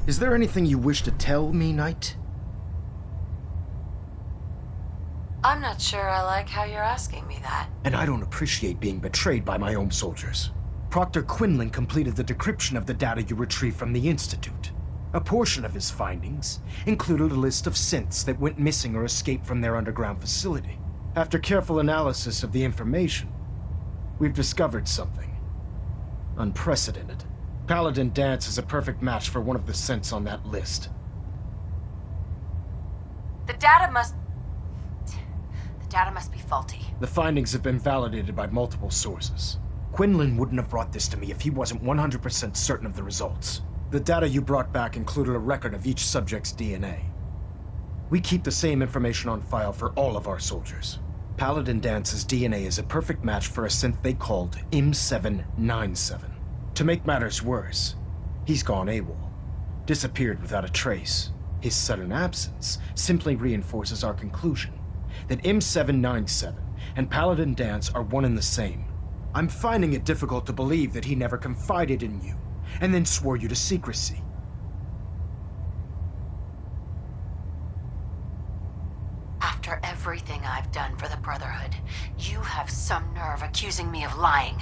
Is there anything you wish to tell me, Knight? I'm not sure I like how you're asking me that. And I don't appreciate being betrayed by my own soldiers. Proctor Quinlan completed the decryption of the data you retrieved from the Institute. A portion of his findings included a list of synths that went missing or escaped from their underground facility. After careful analysis of the information, we've discovered something unprecedented. Paladin Dance is a perfect match for one of the synths on that list. The data must be faulty. The findings have been validated by multiple sources. Quinlan wouldn't have brought this to me if he wasn't 100% certain of the results. The data you brought back included a record of each subject's DNA. We keep the same information on file for all of our soldiers. Paladin Dance's DNA is a perfect match for a synth they called M797. To make matters worse, he's gone AWOL, disappeared without a trace. His sudden absence simply reinforces our conclusion that M797 and Paladin Dance are one and the same. I'm finding it difficult to believe that he never confided in you, and then swore you to secrecy. After everything I've done for the Brotherhood, you have some nerve accusing me of lying.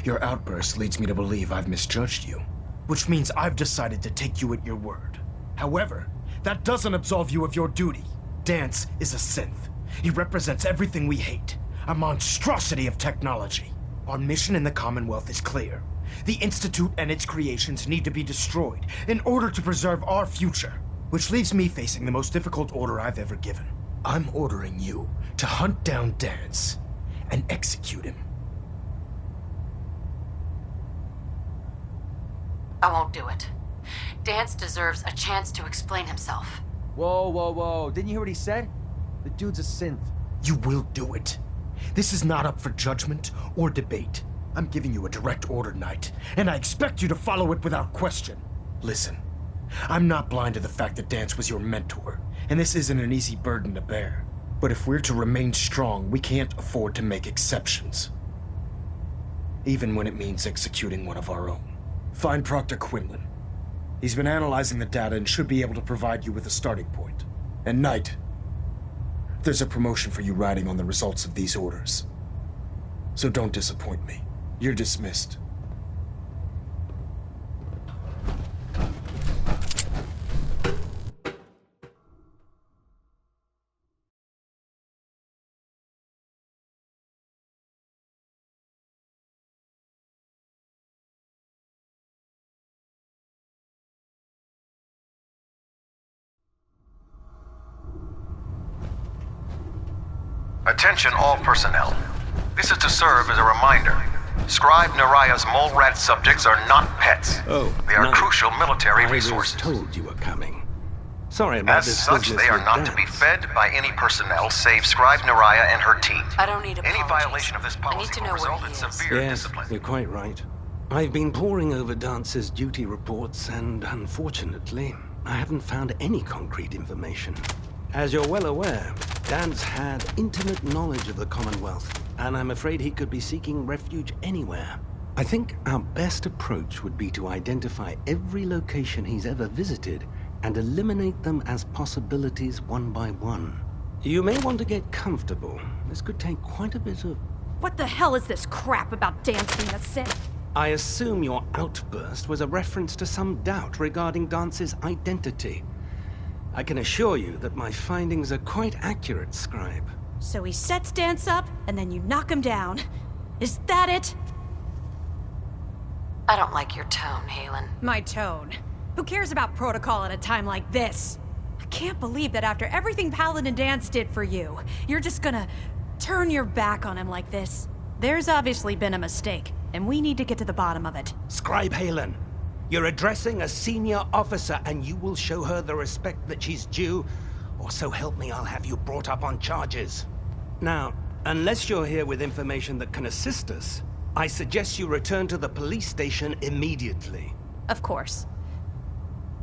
Your outburst leads me to believe I've misjudged you, which means I've decided to take you at your word. However, that doesn't absolve you of your duty. Dance is a synth. He represents everything we hate, a monstrosity of technology. Our mission in the Commonwealth is clear. The Institute and its creations need to be destroyed in order to preserve our future, which leaves me facing the most difficult order I've ever given. I'm ordering you to hunt down Dance and execute him. I won't do it. Dance deserves a chance to explain himself. Whoa, whoa, whoa. Didn't you hear what he said? The dude's a synth. You will do it. This is not up for judgment or debate. I'm giving you a direct order, Knight, and I expect you to follow it without question. Listen, I'm not blind to the fact that Dance was your mentor, and this isn't an easy burden to bear. But if we're to remain strong, we can't afford to make exceptions. Even when it means executing one of our own. Find Proctor Quinlan. He's been analyzing the data and should be able to provide you with a starting point. And Knight, there's a promotion for you riding on the results of these orders. So don't disappoint me. You're dismissed. Attention all personnel. This is to serve as a reminder. Scribe Naraya's mole rat subjects are not pets. Oh, they are no. crucial military resources. I was told you were coming. Sorry about As this such, business they are with not to be Dance. fed by any personnel save Scribe Naraya and her team. I don't need apologies. Any violation of this I need policy to will know where result he in is. severe Yes, discipline. you're quite right. I've been poring over Dance's duty reports, and unfortunately, I haven't found any concrete information. As you're well aware, Dance had intimate knowledge of the Commonwealth, and I'm afraid he could be seeking refuge anywhere. I think our best approach would be to identify every location he's ever visited and eliminate them as possibilities one by one. You may want to get comfortable. This could take quite a bit of... What the hell is this crap about Dance being a synth? I assume your outburst was a reference to some doubt regarding Dance's identity. I can assure you that my findings are quite accurate, Scribe. So he sets Dance up, and then you knock him down. Is that it? I don't like your tone, Halen. My tone. Who cares about protocol at a time like this? I can't believe that after everything Paladin Dance did for you, you're just gonna turn your back on him like this. There's obviously been a mistake, and we need to get to the bottom of it. Scribe Halen, you're addressing a senior officer, and you will show her the respect that she's due, or so help me, I'll have you brought up on charges. Now, unless you're here with information that can assist us, I suggest you return to the police station immediately. Of course.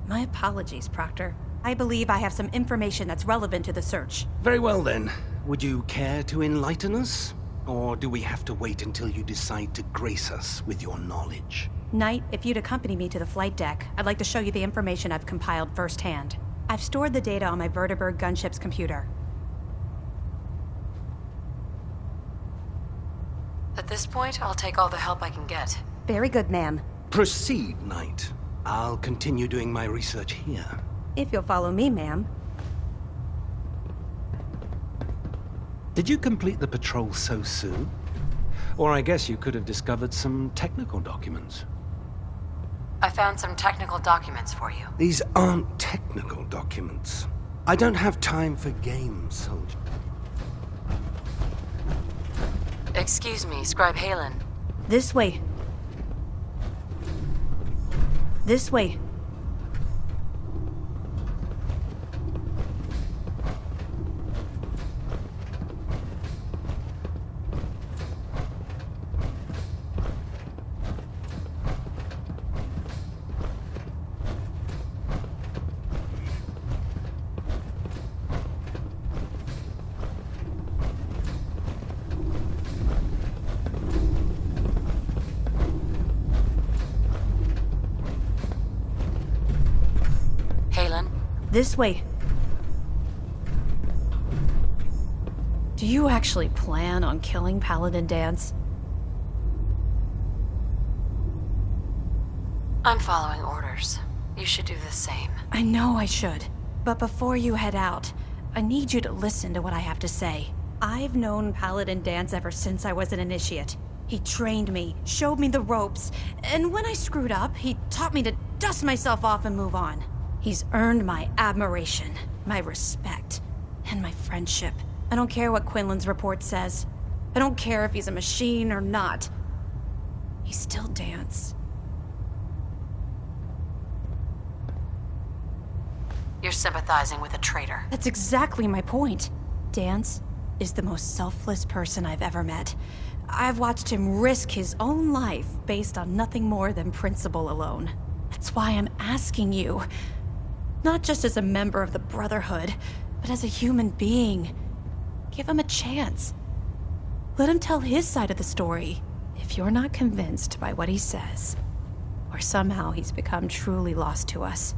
My apologies, Proctor. I believe I have some information that's relevant to the search. Very well then. Would you care to enlighten us? Or do we have to wait until you decide to grace us with your knowledge? Knight, if you'd accompany me to the flight deck, I'd like to show you the information I've compiled firsthand. I've stored the data on my Vertibird gunship's computer. At this point, I'll take all the help I can get. Very good, ma'am. Proceed, Knight. I'll continue doing my research here. If you'll follow me, ma'am. Did you complete the patrol so soon? Or I guess you could have discovered some technical documents. I found some technical documents for you. These aren't technical documents. I don't have time for games, soldier. Excuse me, Scribe Halen. This way. This way. This way. Do you actually plan on killing Paladin Danse? I'm following orders. You should do the same. I know I should. But before you head out, I need you to listen to what I have to say. I've known Paladin Danse ever since I was an initiate. He trained me, showed me the ropes, and when I screwed up, he taught me to dust myself off and move on. He's earned my admiration, my respect, and my friendship. I don't care what Quinlan's report says. I don't care if he's a machine or not. He's still Danse. You're sympathizing with a traitor. That's exactly my point. Danse is the most selfless person I've ever met. I've watched him risk his own life based on nothing more than principle alone. That's why I'm asking you. Not just as a member of the Brotherhood, but as a human being. Give him a chance. Let him tell his side of the story. If you're not convinced by what he says, or somehow he's become truly lost to us,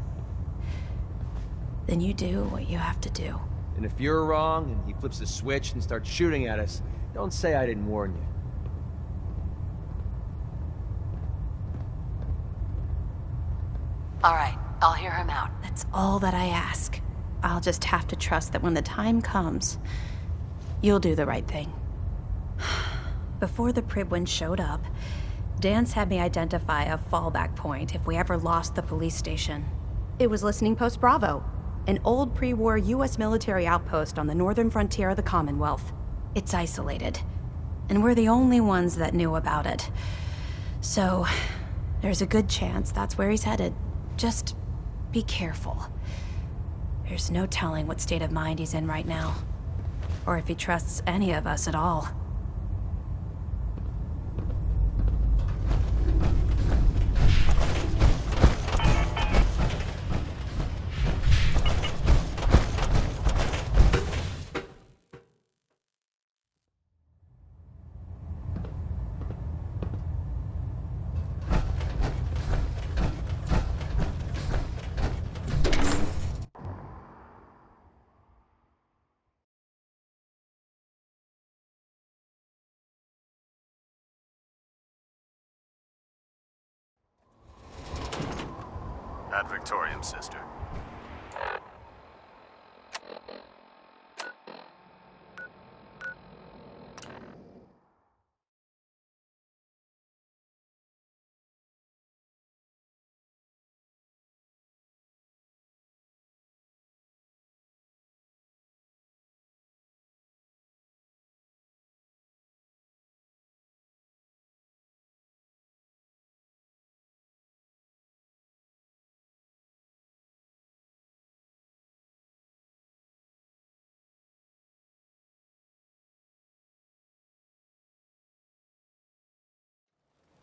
then you do what you have to do. And if you're wrong and he flips the switch and starts shooting at us, don't say I didn't warn you. All right, I'll hear him out. That's all that I ask. I'll just have to trust that when the time comes, you'll do the right thing. Before the Pribwin showed up, Danse had me identify a fallback point if we ever lost the police station. It was Listening Post Bravo, an old pre-war US military outpost on the northern frontier of the Commonwealth. It's isolated, and we're the only ones that knew about it. So, there's a good chance that's where he's headed. Just be careful. There's no telling what state of mind he's in right now, or if he trusts any of us at all. Ad Victoriam, sister.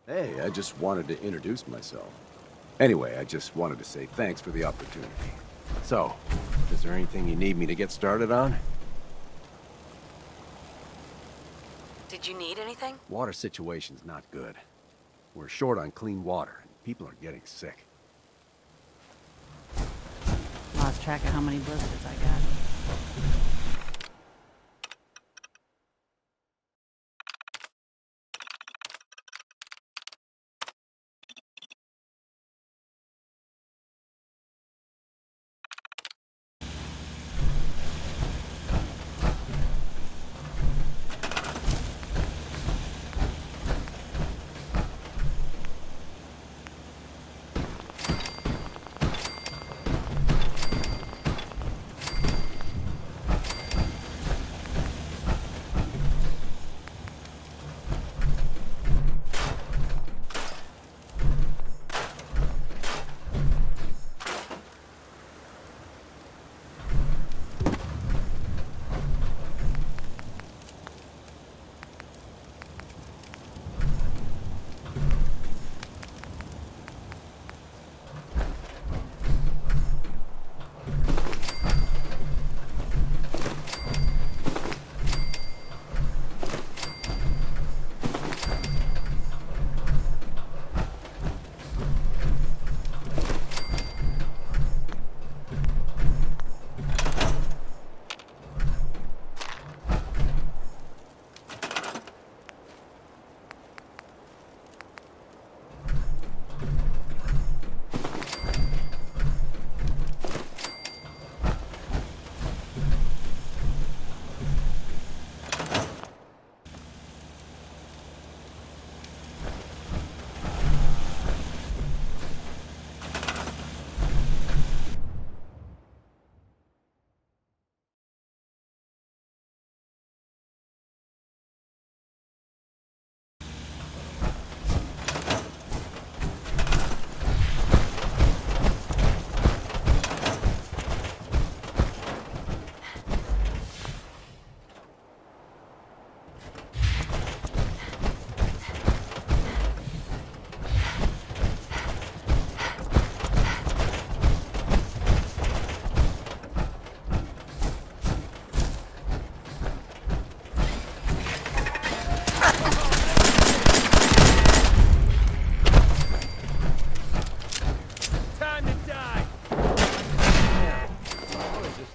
Hey, I just wanted to introduce myself. Anyway, I just wanted to say thanks for the opportunity. So, is there anything you need me to get started on? Did you need anything? Water situation's not good. We're short on clean water, People are getting sick. Lost track of how many blisters I got.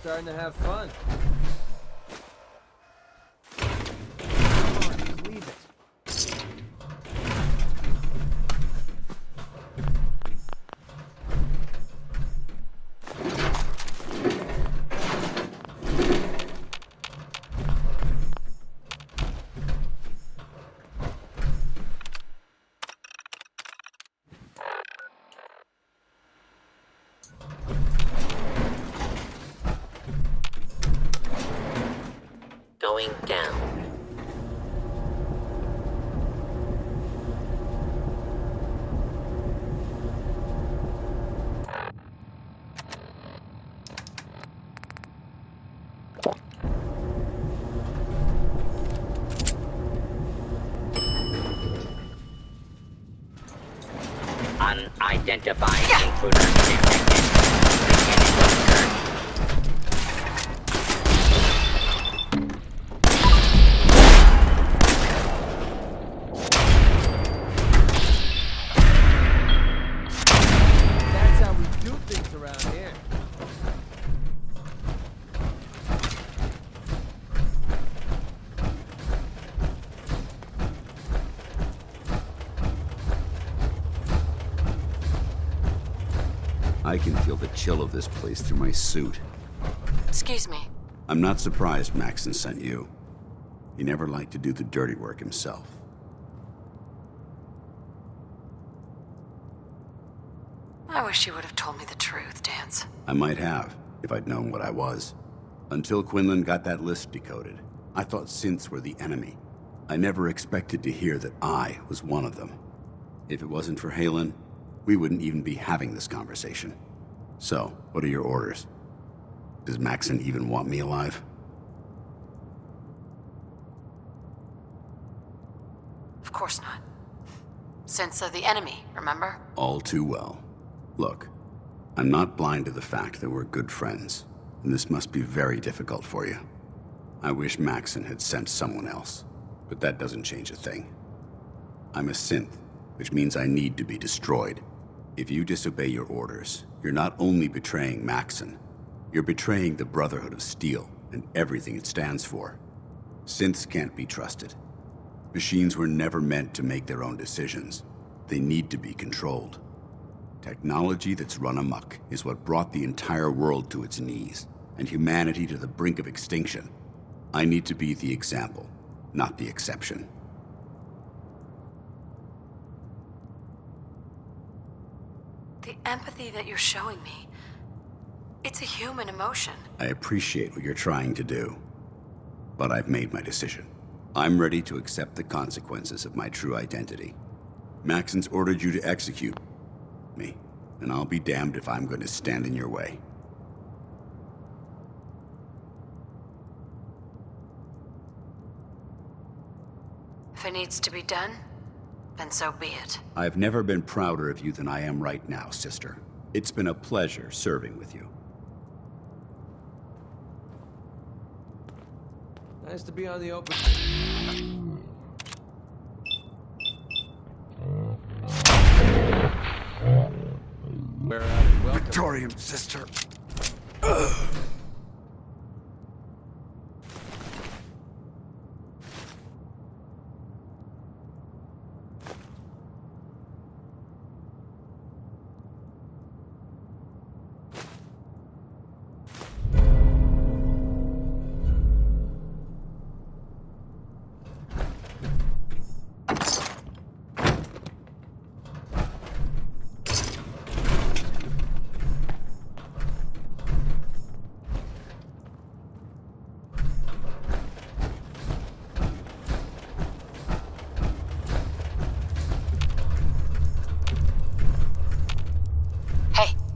Starting to have fun. Leave it. Going down. Unidentified intruder detected. That's how we do things around here. I can feel the chill of this place through my suit. Excuse me. I'm not surprised Maxon sent you. He never liked to do the dirty work himself. I wish you would have told me the truth, Dance. I might have, if I'd known what I was. Until Quinlan got that list decoded, I thought synths were the enemy. I never expected to hear that I was one of them. If it wasn't for Halen, we wouldn't even be having this conversation. So, what are your orders? Does Maxon even want me alive? Of course not. Synths are the enemy, remember? All too well. Look, I'm not blind to the fact that we're good friends, and this must be very difficult for you. I wish Maxon had sent someone else, but that doesn't change a thing. I'm a synth, which means I need to be destroyed, If you disobey your orders, you're not only betraying Maxon, you're betraying the Brotherhood of Steel and everything it stands for. Synths can't be trusted. Machines were never meant to make their own decisions. They need to be controlled. Technology that's run amok is what brought the entire world to its knees, and humanity to the brink of extinction. I need to be the example, not the exception. The empathy that you're showing me, it's a human emotion. I appreciate what you're trying to do, but I've made my decision. I'm ready to accept the consequences of my true identity. Maxon's ordered you to execute me, and I'll be damned if I'm going to stand in your way. If it needs to be done, then so be it. I've never been prouder of you than I am right now, sister. It's been a pleasure serving with you. Nice to be on the open. Where welcome. Victorium, sister.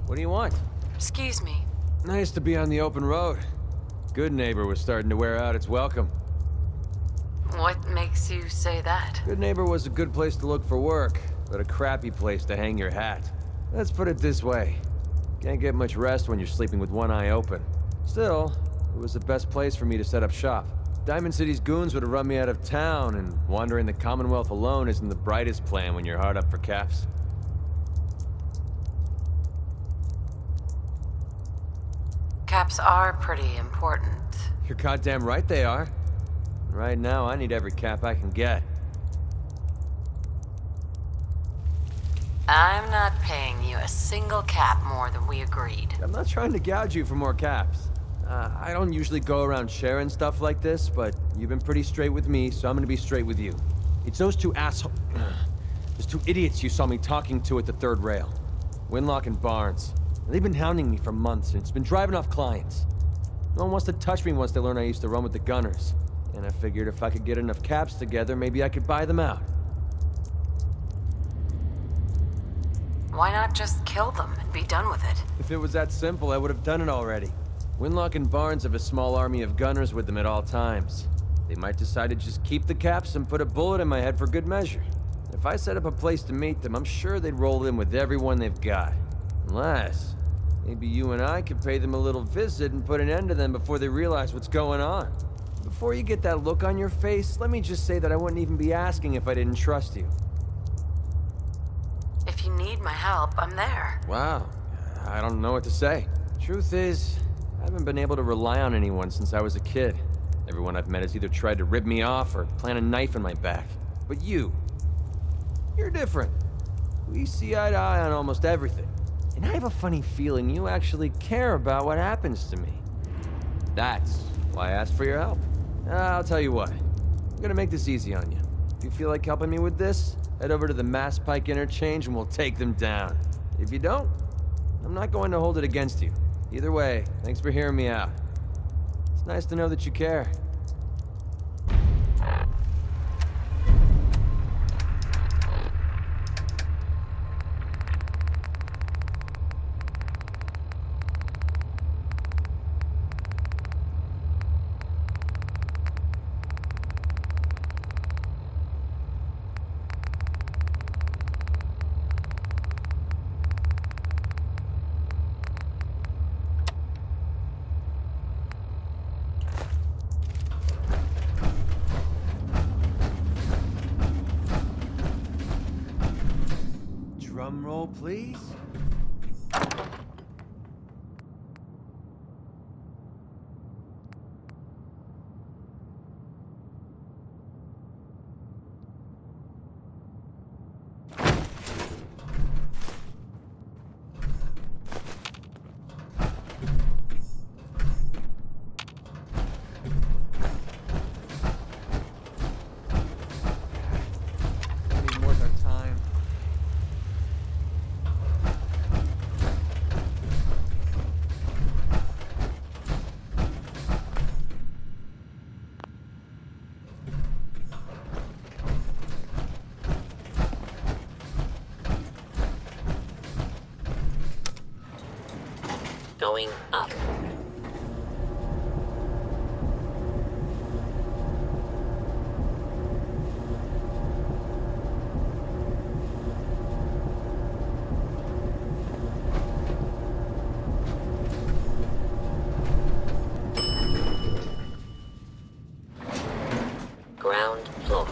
What do you want? Excuse me. Nice to be on the open road. Good Neighbor was starting to wear out its welcome. What makes you say that? Good Neighbor was a good place to look for work, but a crappy place to hang your hat. Let's put it this way. Can't get much rest when you're sleeping with one eye open. Still, it was the best place for me to set up shop. Diamond City's goons would have run me out of town, and wandering the Commonwealth alone isn't the brightest plan when you're hard up for caps. Caps are pretty important. You're goddamn right they are. Right now, I need every cap I can get. I'm not paying you a single cap more than we agreed. I'm not trying to gouge you for more caps. I don't usually go around sharing stuff like this, but you've been pretty straight with me, so I'm gonna be straight with you. It's those two those two idiots you saw me talking to at the third rail. Winlock and Barnes. They've been hounding me for months, and it's been driving off clients. No one wants to touch me once they learn I used to run with the Gunners. And I figured if I could get enough caps together, maybe I could buy them out. Why not just kill them and be done with it? If it was that simple, I would have done it already. Winlock and Barnes have a small army of Gunners with them at all times. They might decide to just keep the caps and put a bullet in my head for good measure. If I set up a place to meet them, I'm sure they'd roll in with everyone they've got. Unless, maybe you and I could pay them a little visit and put an end to them before they realize what's going on. Before you get that look on your face, let me just say that I wouldn't even be asking if I didn't trust you. If you need my help, I'm there. Wow. I don't know what to say. Truth is, I haven't been able to rely on anyone since I was a kid. Everyone I've met has either tried to rip me off or plant a knife in my back. But you're different. We see eye to eye on almost everything. And I have a funny feeling you actually care about what happens to me. That's why I asked for your help. I'll tell you what. I'm gonna make this easy on you. If you feel like helping me with this, head over to the Mass Pike Interchange and we'll take them down. If you don't, I'm not going to hold it against you. Either way, thanks for hearing me out. It's nice to know that you care. Drum roll, please. Going up. Ground floor.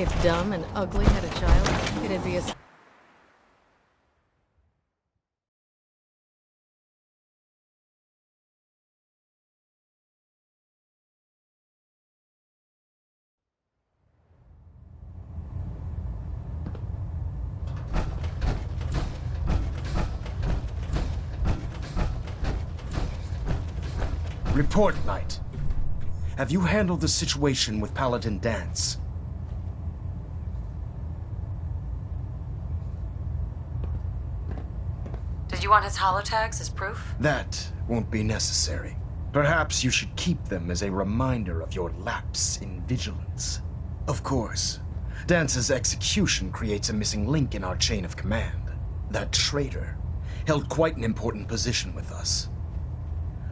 If dumb and ugly had a child, it'd be a... Report, Knight. Have you handled the situation with Paladin Dance? Did you want his holotags as proof? That won't be necessary. Perhaps you should keep them as a reminder of your lapse in vigilance. Of course, Dance's execution creates a missing link in our chain of command. That traitor held quite an important position with us.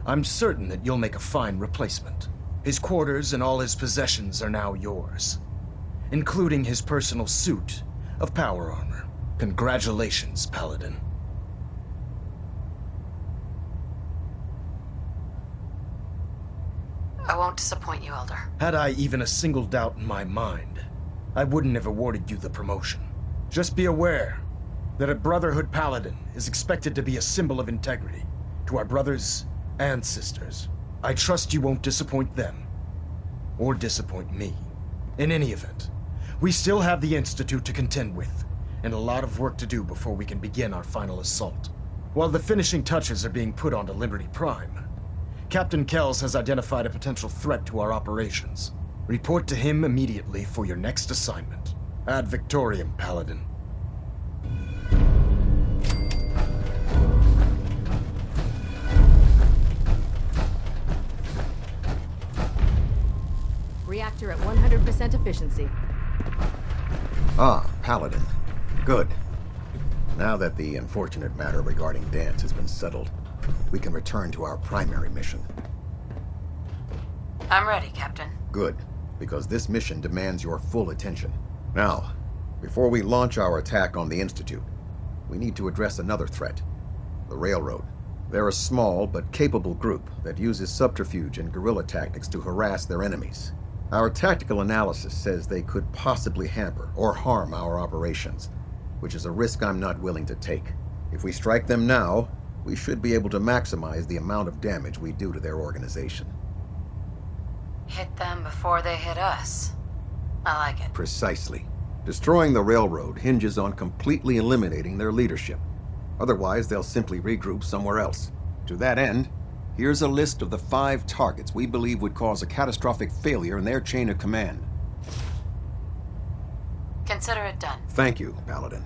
I'm certain that you'll make a fine replacement. His quarters and all his possessions are now yours, including his personal suit of power armor. Congratulations, Paladin. I won't disappoint you, Elder. Had I even a single doubt in my mind, I wouldn't have awarded you the promotion. Just be aware that a Brotherhood Paladin is expected to be a symbol of integrity to our brothers and sisters. I trust you won't disappoint them, or disappoint me. In any event, we still have the Institute to contend with, and a lot of work to do before we can begin our final assault. While the finishing touches are being put onto Liberty Prime, Captain Kells has identified a potential threat to our operations. Report to him immediately for your next assignment. Ad Victoriam, Paladin. Reactor at 100% efficiency. Ah, Paladin. Good. Now that the unfortunate matter regarding Dance has been settled, we can return to our primary mission. I'm ready, Captain. Good, because this mission demands your full attention. Now, before we launch our attack on the Institute, we need to address another threat, the Railroad. They're a small but capable group that uses subterfuge and guerrilla tactics to harass their enemies. Our tactical analysis says they could possibly hamper or harm our operations, which is a risk I'm not willing to take. If we strike them now, we should be able to maximize the amount of damage we do to their organization. Hit them before they hit us. I like it. Precisely. Destroying the railroad hinges on completely eliminating their leadership. Otherwise, they'll simply regroup somewhere else. To that end, here's a list of the 5 targets we believe would cause a catastrophic failure in their chain of command. Consider it done. Thank you, Paladin.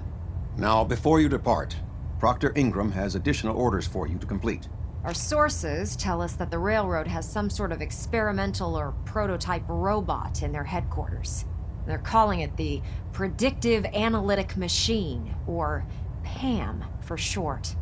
Now, before you depart, Proctor Ingram has additional orders for you to complete. Our sources tell us that the railroad has some sort of experimental or prototype robot in their headquarters. They're calling it the Predictive Analytic Machine, or PAM for short.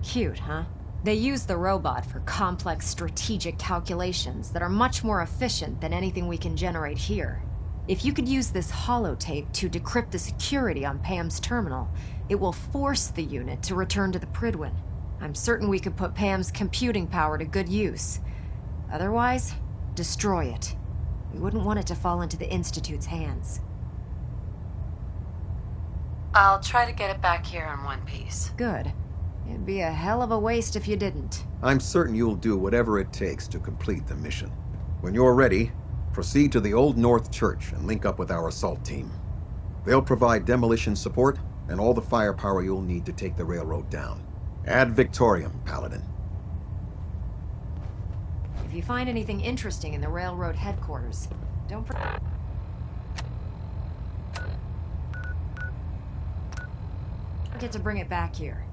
Cute, huh? They use the robot for complex strategic calculations that are much more efficient than anything we can generate here. If you could use this holotape to decrypt the security on PAM's terminal, it will force the unit to return to the Prydwen. I'm certain we could put PAM's computing power to good use. Otherwise, destroy it. We wouldn't want it to fall into the Institute's hands. I'll try to get it back here in one piece. Good. It'd be a hell of a waste if you didn't. I'm certain you'll do whatever it takes to complete the mission. When you're ready, proceed to the Old North Church and link up with our assault team. They'll provide demolition support and all the firepower you'll need to take the railroad down. Ad Victoriam, Paladin. If you find anything interesting in the railroad headquarters, don't forget. Get to bring it back here.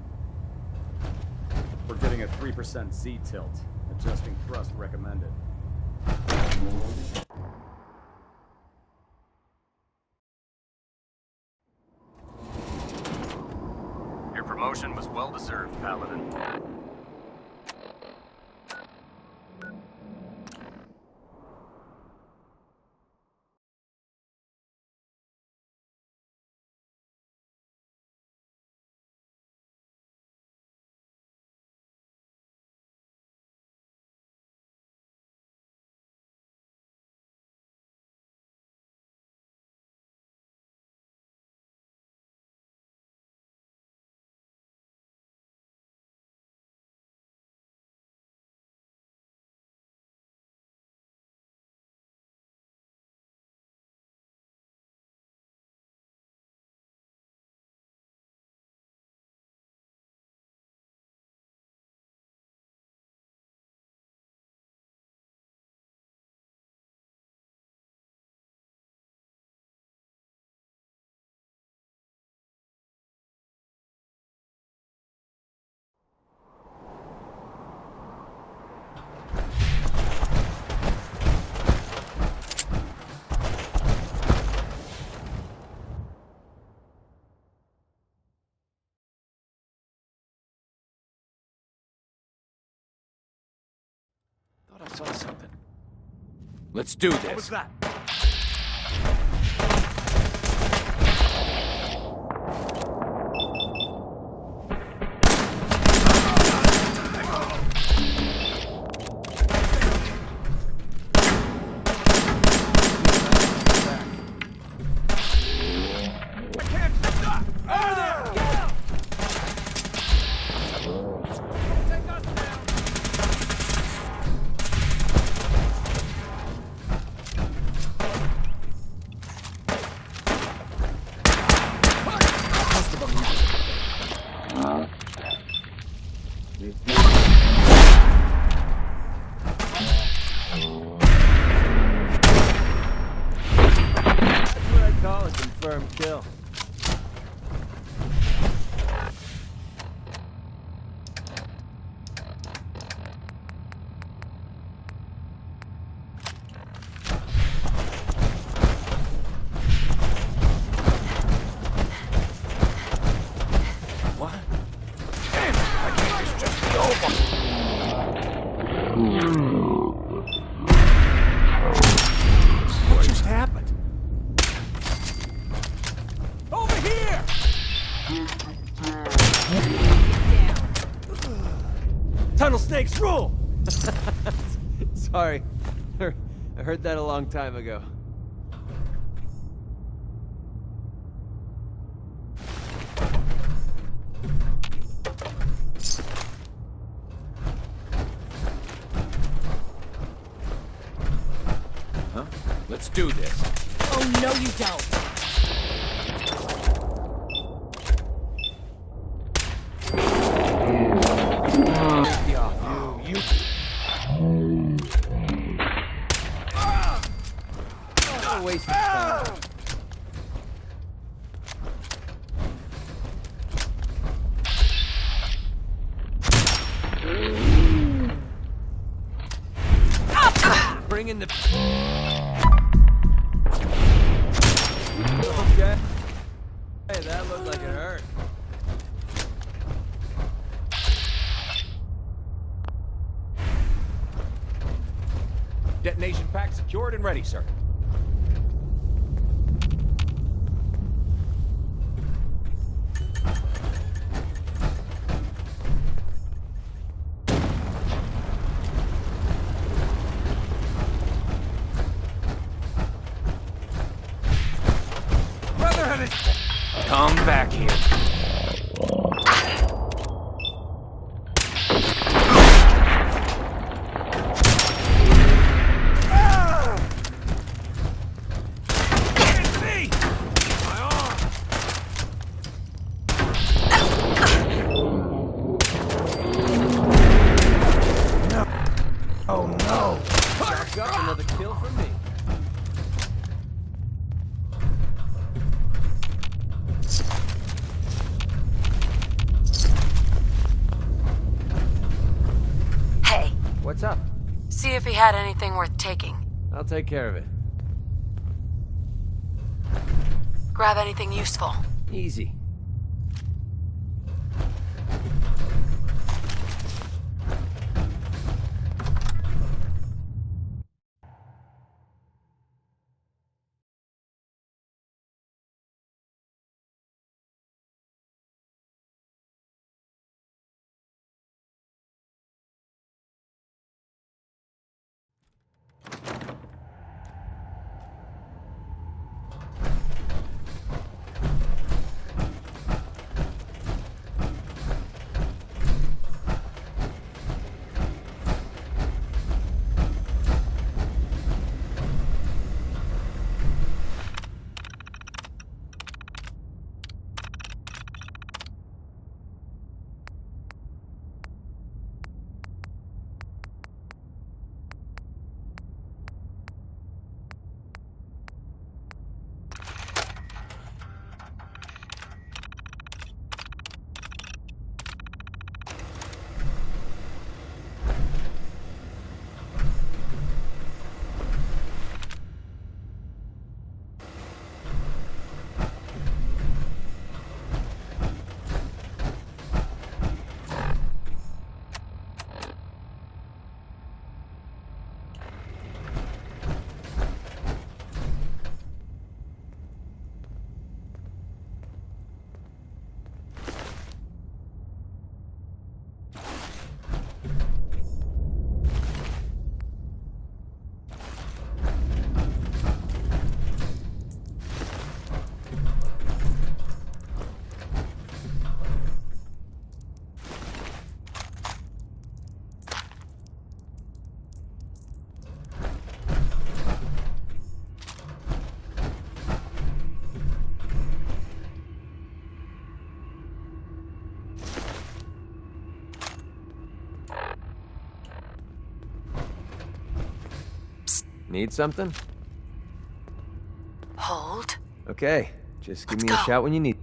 We're getting a 3% Z tilt. Adjusting thrust recommended. Your promotion was well deserved, Paladin. I saw something. Let's do this. What was that? Kill. What? Damn, I can't just go over. What just happened? Over here! Tunnel snakes rule! Sorry. I heard that a long time ago. Let's do this. Oh, no you don't. What a waste of time. Bring in the... Okay. Hey, that looked like it hurt. Detonation pack secured and ready, sir. Brotherhood is... Come back here. Oh no! Back up, another kill for me. Hey, What's up? see if he had anything worth taking. I'll take care of it. Grab anything useful. Easy. Need something? Hold. Okay, just give me Let's a go. shout when you need.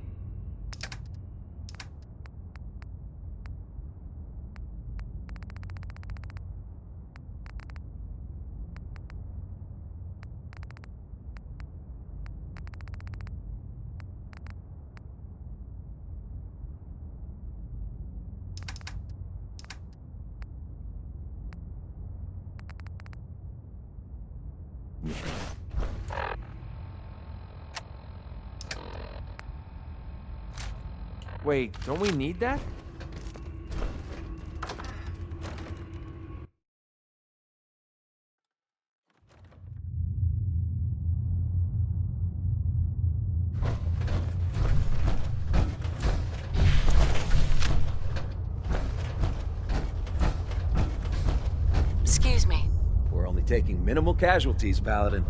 Wait, don't we need that? Excuse me. We're only taking minimal casualties, Paladin.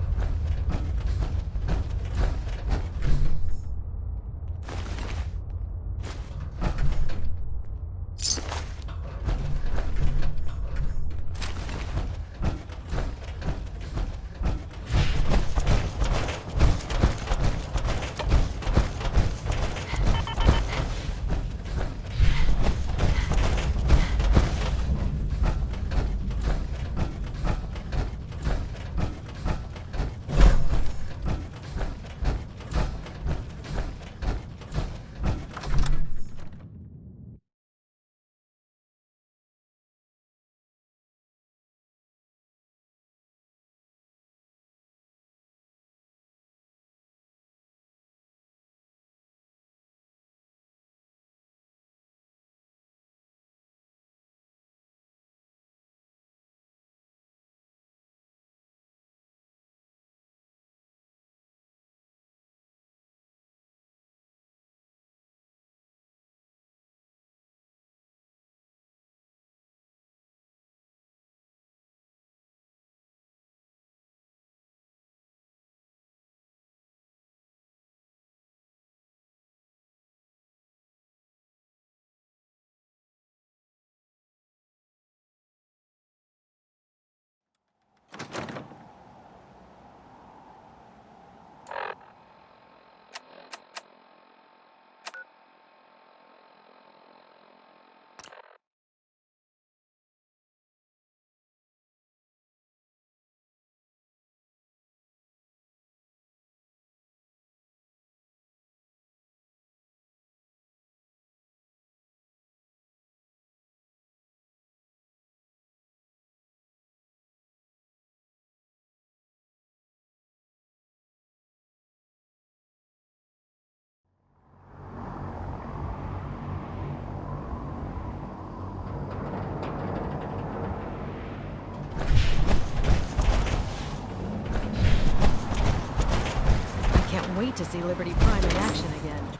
wait to see Liberty Prime in action again.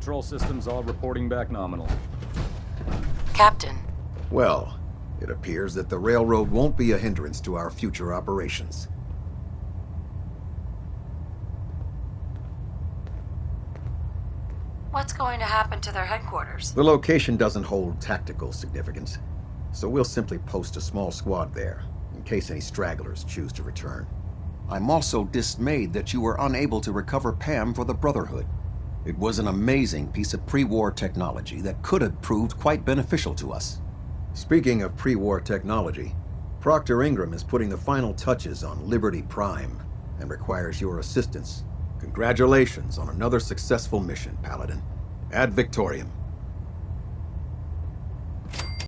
Control systems all reporting back nominal. Captain. Well, it appears that the railroad won't be a hindrance to our future operations. What's going to happen to their headquarters? The location doesn't hold tactical significance, so we'll simply post a small squad there, in case any stragglers choose to return. I'm also dismayed that you were unable to recover Pam for the Brotherhood. It was an amazing piece of pre-war technology that could have proved quite beneficial to us. Speaking of pre-war technology, Proctor Ingram is putting the final touches on Liberty Prime and requires your assistance. Congratulations on another successful mission, Paladin. Ad Victoriam.